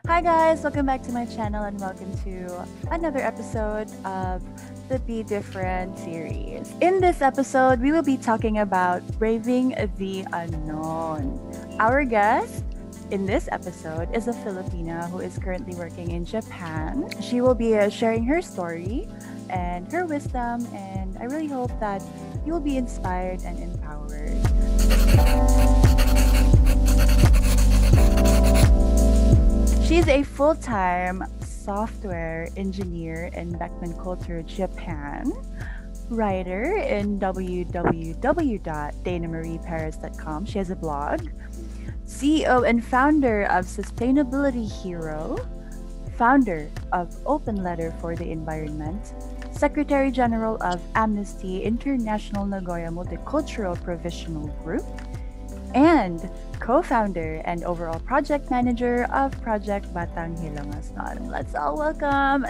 Hi guys, welcome back to my channel and welcome to another episode of the Be Different series. In this episode, we will be talking about braving the unknown. Our guest in this episode is a Filipina who is currently working in Japan. She will be sharing her story and her wisdom, and I really hope that you will be inspired and empowered. She's a full-time software engineer in Beckman, Coulter, Japan, writer in www.danamarieperez.com. She has a blog, CEO and founder of Sustainability Hero, founder of Open Letter for the Environment, Secretary General of Amnesty International Nagoya Multicultural Provisional Group, and co-founder and overall project manager of Project Batang Hilongosnon. Let's all welcome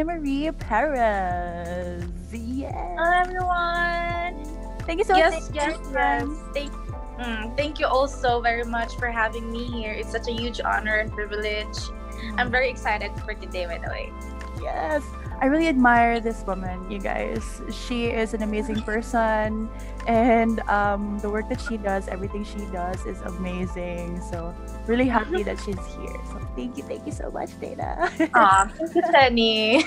Marie Perez. Yes. Hello, everyone. Thank you so much. Yes. Thank you also very much for having me here. It's such a huge honor and privilege. I'm very excited for today, by the way. Yes. I really admire this woman, you guys. She is an amazing person, and the work that she does, everything she does is amazing. So really happy that she's here. So thank you so much, Dana. Thank you, Chennie.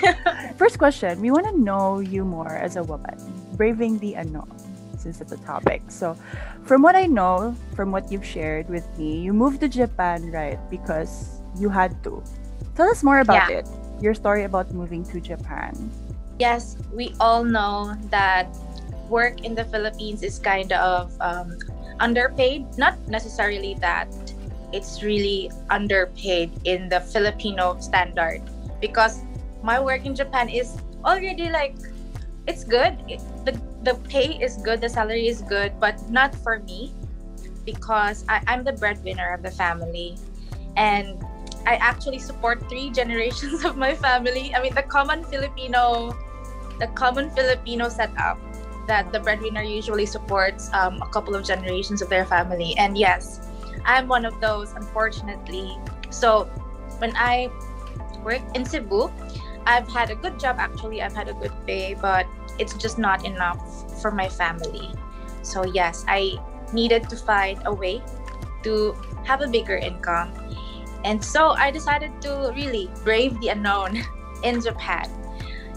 First question, we want to know you more as a woman, braving the unknown, since it's a topic. So from what I know, from what you've shared with me, you moved to Japan, right? Because you had to. Tell us more about it. Your story about moving to Japan. Yes, we all know that work in the Philippines is kind of underpaid. Not necessarily that it's really underpaid in the Filipino standard, because my work in Japan is already like, it's good. The pay is good, the salary is good, but not for me, because I'm the breadwinner of the family, and I actually support 3 generations of my family. I mean, the common Filipino setup that the breadwinner usually supports a couple of generations of their family. And yes, I'm one of those, unfortunately. So when I worked in Cebu, I've had a good job, actually. I've had a good pay, but it's just not enough for my family. So yes, I needed to find a way to have a bigger income. And so I decided to really brave the unknown in Japan.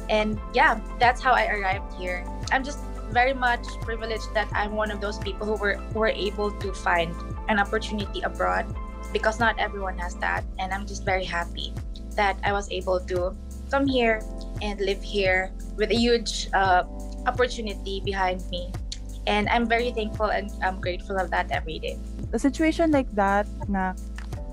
And yeah, that's how I arrived here. I'm just very much privileged that I'm one of those people who were able to find an opportunity abroad, because not everyone has that. And I'm just very happy that I was able to come here and live here with a huge opportunity behind me. And I'm very thankful and I'm grateful of that every day. A situation like that,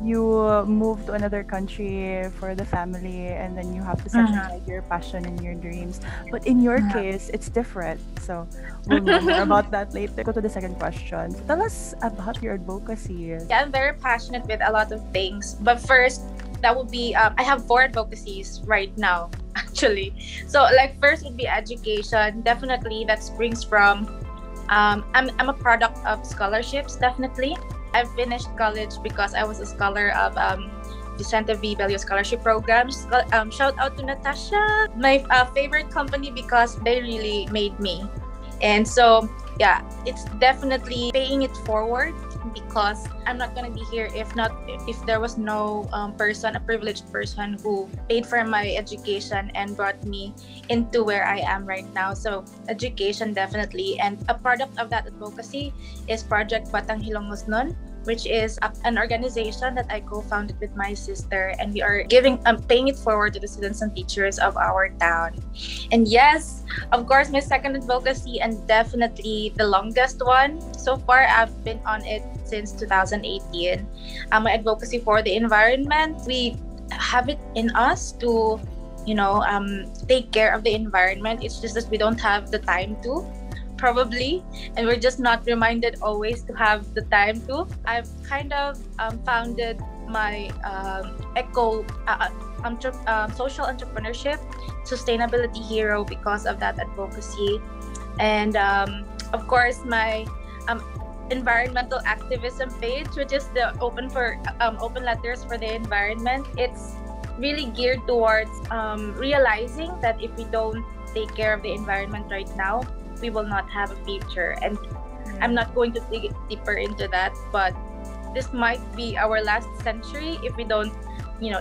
you move to another country for the family, and then you have to set aside your passion and your dreams. But in your case, it's different. So we'll know more about that later. Go to the second question. So tell us about your advocacy. Yeah, I'm very passionate with a lot of things. But first, that would be, I have 4 advocacies right now, actually. So like first would be education. Definitely that springs from, I'm a product of scholarships, definitely. I finished college because I was a scholar of Vicente V. Bello Scholarship Program. Shout out to Natasha, my favorite company, because they really made me. And so, yeah, it's definitely paying it forward, because I'm not going to be here if there was no a privileged person who paid for my education and brought me into where I am right now. So education, definitely. And a product of that advocacy is Project Batang Hilongosnon, which is an organization that I co-founded with my sister, and we are paying it forward to the students and teachers of our town. And yes, of course, my second advocacy, and definitely the longest one so far, I've been on it since 2018. My advocacy for the environment. We have it in us to, take care of the environment. It's just that we don't have the time to, probably, and we're just not reminded always to have the time to. I've kind of founded my social entrepreneurship, Sustainability Hero, because of that advocacy. And of course, my environmental activism page, which is the open letters for the environment. It's really geared towards realizing that if we don't take care of the environment right now, we will not have a future. And I'm not going to dig deeper into that, but this might be our last century if we don't,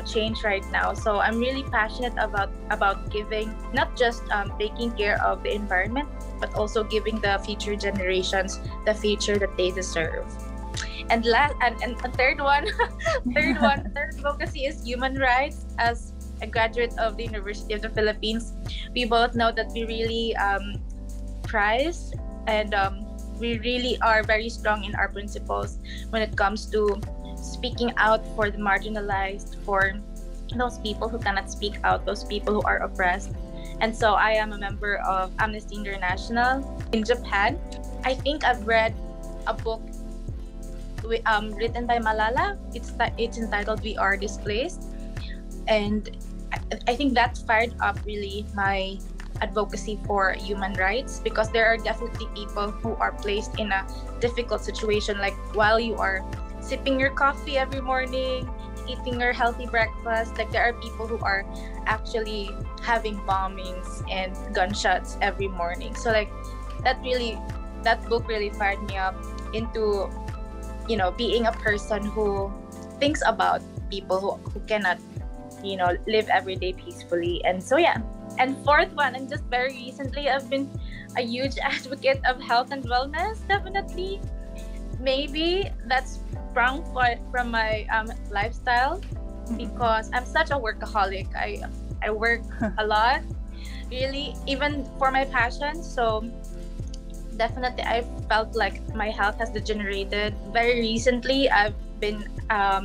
change right now. So I'm really passionate about giving, not just taking care of the environment, but also giving the future generations the future that they deserve. And a third advocacy is human rights. As a graduate of the University of the Philippines, we both know that we really prize and we really are very strong in our principles when it comes to speaking out for the marginalized, for those people who cannot speak out, those people who are oppressed. And so I am a member of Amnesty International in Japan. I think I've read a book written by Malala. It's entitled Are Displaced. And I think that fired up really my advocacy for human rights, because there are definitely people who are placed in a difficult situation, like while you are sipping your coffee every morning, eating your healthy breakfast, like there are people who are actually having bombings and gunshots every morning. So like that book really fired me up into being a person who thinks about people who cannot live every day peacefully. And so and fourth one, and just very recently I've been a huge advocate of health and wellness. Definitely, maybe that's sprung from my lifestyle, because I'm such a workaholic. I work a lot, really, even for my passion. So definitely I felt like my health has degenerated. Very recently I've been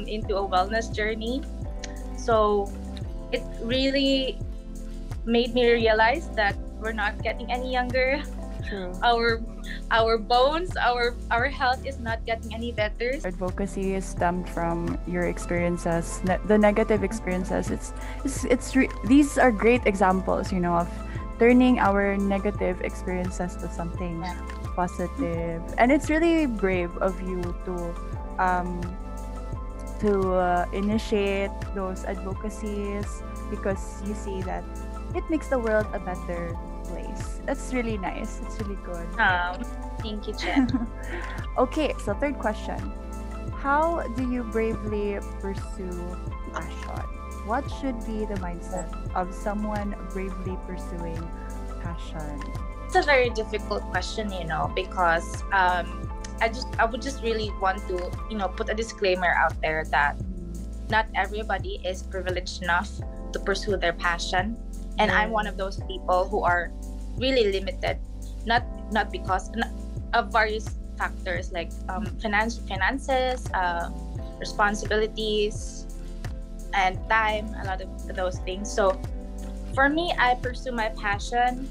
into a wellness journey, so it really made me realize that we're not getting any younger. True. Our bones, our health is not getting any better. Advocacy is stemmed from your experiences, the negative experiences. These are great examples, of turning our negative experiences to something positive. And it's really brave of you to initiate those advocacies, because you see that it makes the world a better place. That's really nice. It's really good. Thank you, Chen. Okay, so third question. How do you bravely pursue passion? What should be the mindset of someone bravely pursuing passion? It's a very difficult question, because I would just really want to, put a disclaimer out there that not everybody is privileged enough to pursue their passion. And I'm one of those people who are really limited, not because of various factors like finances, responsibilities, and time, a lot of those things. So for me, I pursue my passion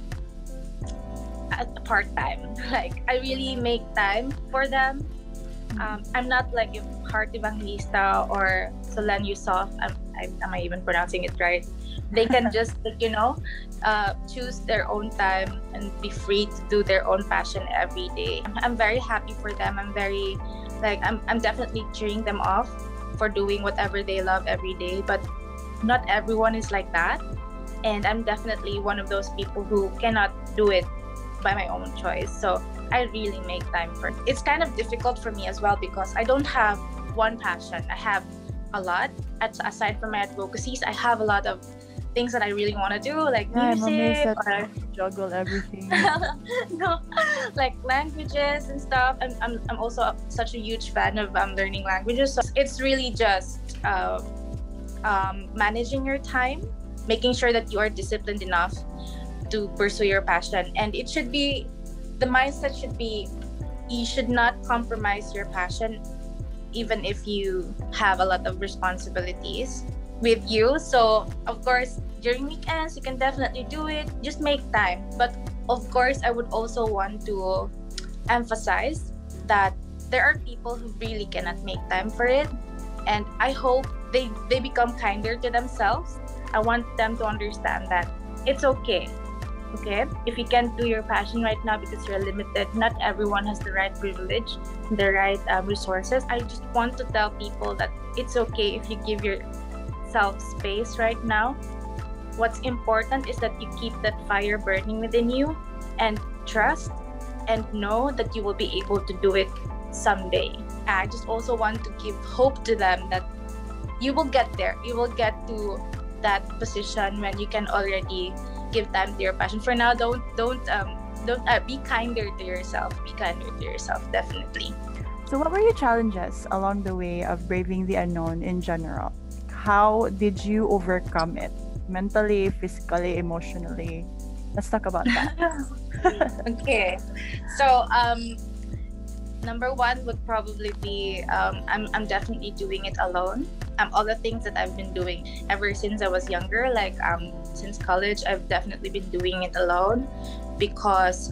part-time. Like I really make time for them. I'm not like a heart evangelista or Solen Yusuf. Am I even pronouncing it right? They can just choose their own time and be free to do their own passion every day. I'm very happy for them. I'm very I'm definitely cheering them off for doing whatever they love every day, but not everyone is like that. And I'm definitely one of those people who cannot do it by my own choice. So I really make time for it. It's kind of difficult for me as well, because I don't have one passion. I have a lot. Aside from my advocacies, I have a lot of things that I really want to do, like music, or juggle everything. No, like languages and stuff. I'm also such a huge fan of learning languages. So it's really just managing your time, making sure that you are disciplined enough to pursue your passion. And the mindset should be, you should not compromise your passion even if you have a lot of responsibilities with you. So of course, during weekends you can definitely do it, just make time. But of course, I would also want to emphasize that there are people who really cannot make time for it, and I hope they become kinder to themselves. I want them to understand that it's okay Okay, if you can't do your passion right now because you're limited, not everyone has the right privilege, the right resources. I just want to tell people that it's okay if you give yourself space right now. What's important is that you keep that fire burning within you and trust and know that you will be able to do it someday. I just also want to give hope to them that you will get there. You will get to that position when you can already give time to your passion. For now, don't be kinder to yourself. Be kinder to yourself, definitely. So what were your challenges along the way of braving the unknown in general? How did you overcome it? Mentally, physically, emotionally? Let's talk about that. Okay. So number one would probably be I'm definitely doing it alone. All the things that I've been doing ever since I was younger, like since college, I've definitely been doing it alone because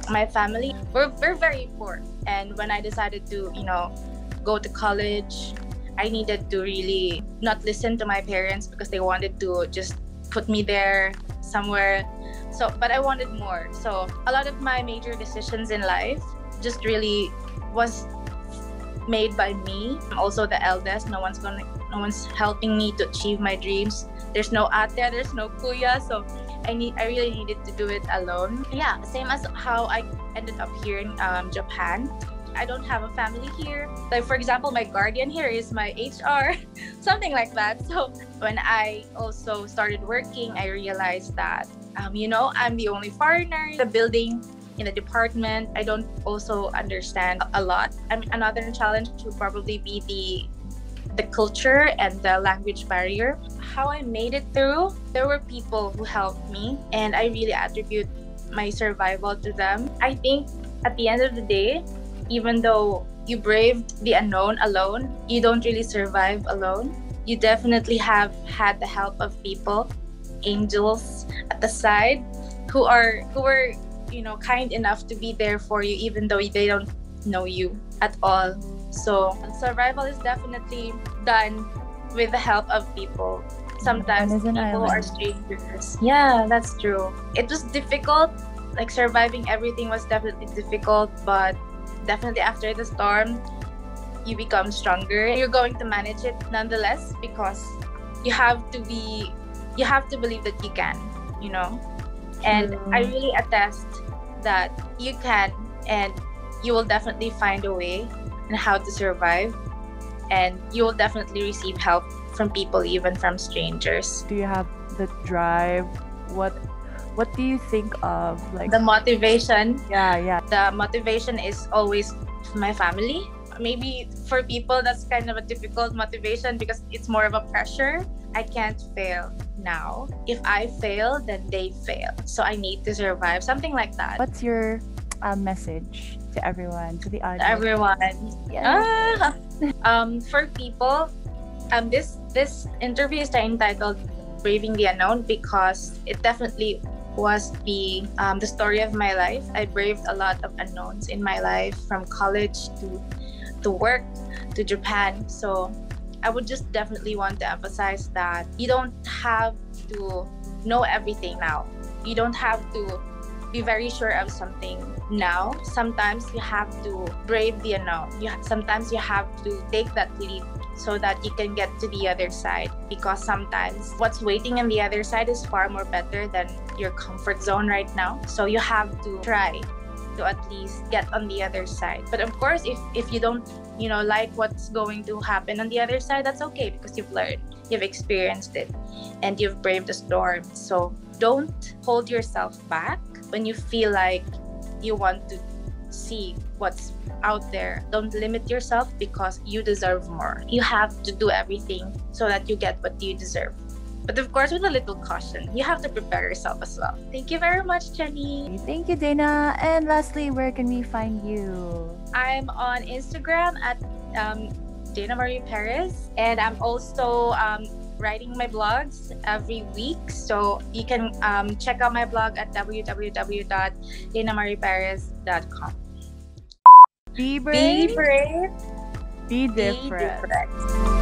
my family, we're very poor. And when I decided to, go to college, I needed to really not listen to my parents because they wanted to just put me there somewhere. So, but I wanted more. So a lot of my major decisions in life just really was made by me. I'm also the eldest. No one's helping me to achieve my dreams. There's no ate, there's no kuya. So I really needed to do it alone. Yeah, same as how I ended up here in Japan. I don't have a family here. Like, for example, my guardian here is my HR, something like that. So when I also started working, I realized that, I'm the only foreigner in the building, in the department. I don't also understand a lot. Another challenge would probably be the culture and the language barrier. How I made it through, there were people who helped me, and I really attribute my survival to them. I think at the end of the day, even though you braved the unknown alone, you don't really survive alone. You definitely have had the help of people, angels at the side, who were kind enough to be there for you even though they don't know you at all. So survival is definitely done with the help of people. Sometimes people are strangers. Yeah, that's true. It was difficult. Like, surviving everything was definitely difficult, but definitely after the storm, you become stronger. You're going to manage it nonetheless because you have to believe that you can, And I really attest that you can, and you will definitely find a way on how to survive, and you will definitely receive help from people, even from strangers. Do you have the drive? What do you think of, like, the motivation? Yeah. The motivation is always my family. Maybe for people that's kind of a difficult motivation because it's more of a pressure. I can't fail now. If I fail, then they fail. So I need to survive. Something like that. What's your message to everyone, to the audience? To everyone. Yeah. For people, this interview is entitled "Braving the Unknown" because it definitely was the story of my life. I braved a lot of unknowns in my life, from college to work to Japan. So I would just definitely want to emphasize that you don't have to know everything now. You don't have to be very sure of something now. Sometimes you have to brave the unknown. Sometimes you have to take that leap so that you can get to the other side, because sometimes what's waiting on the other side is far more better than your comfort zone right now. So you have to try to at least get on the other side. But of course, if you don't like what's going to happen on the other side, that's okay, because you've learned, you've experienced it, and you've braved the storm. So don't hold yourself back when you feel like you want to see what's out there. Don't limit yourself, because you deserve more. You have to do everything so that you get what you deserve. But of course, with a little caution, you have to prepare yourself as well. Thank you very much, Chennie. Thank you, Dana. And lastly, where can we find you? I'm on Instagram at Dana Marie Perez, and I'm also writing my blogs every week. So you can check out my blog at www.danamariperez.com. Be brave. Be brave. Be different. Be different.